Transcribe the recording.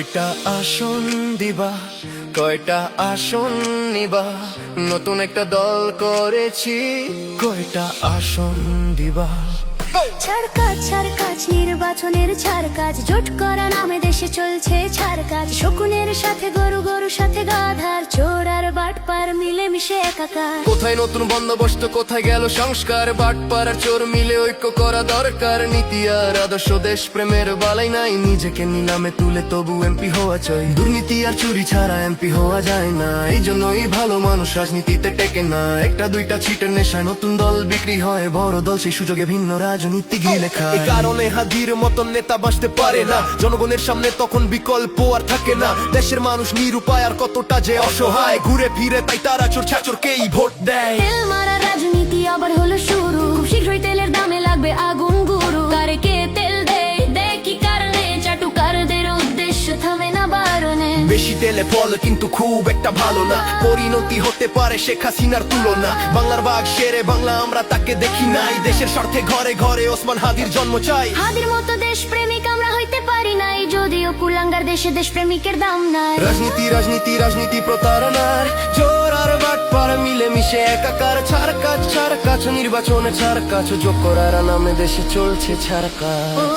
কয়টা আসন দিবা, কয়টা আসন নিবা, নতুন একটা দল করেছি, কয়টা আসন দিবা। ছাড় কাজ নির্বাচনের ছাড় কাজ, জোট করা নামে দেশে চলছে ছাড় কাজ। শকুনের সাথে গরু, গরুর সাথে গাধার, চোর আর বাটপার মিলে মিশে একাকার। কোথায় নতুন বন্দোবস্ত, কোথায় গেল সংস্কার? বাটপার আর চোর মিলে ঐক্য করা দরকার। নীতি আর আদর্শ দেশ প্রেমের বালাই নাই, নিজেকে নিলামে তুলে তবু এমপি হওয়া চাই। দুর্নীতি আর চুরি ছাড়া এমপি হওয়া যায় না, এই জন্যই ভালো মানুষ রাজনীতিতে টেকে না। একটা দুইটা ছিটের নেশায় নতুন দল বিক্রি হয়, বড় দল সেই সুযোগে ভিন্ন রাজনীতি গিলে খায়। এই কারণে হাদির মতন নেতা বাঁচতে পারে না, জনগণের সামনে তখন বিকল্প আর থাকে না। দেশের মানুষ নিরুপায় আর কতটা যে অসহায়, ঘুরে ফিরে তাই তারা চোর ছাচোরকেই ভোট দেয়। তেল মারা রাজনীতি আবার হলো শুরু, খুব শীঘ্রই তেলের দামে লাগবে আগুন গুরু। কারে কে তেল দেয় কি কারণে? চাটুকারদের উদ্দেশ্য থামে না বারণে। বেশি তেলে ফল কিন্তু খুব একটা ভালো না, পরিণতি হতে পারে শেখ হাসিনার তুলনা। বাংলার বাঘ শেরে বাংলা, আমরা তাকে দেখি নাই। দেশের স্বার্থে ঘরে ঘরে ওসমান হাদির জন্ম চাই। হাদির মতো দেশ প্রেমিক আমরা হইতে পারি নাই, যদিও কুলাঙ্গার দেশে দেশ প্রেমিকের দাম নাই। রাজনীতি রাজনীতি রাজনীতি প্রতারণার, চোর আর বাটপার মিলে মিশে একাকার। ছাড় কাজ নির্বাচনে ছাড় কাজ, যোগ করার নামে দেশে চলছে ছাড় কাজ।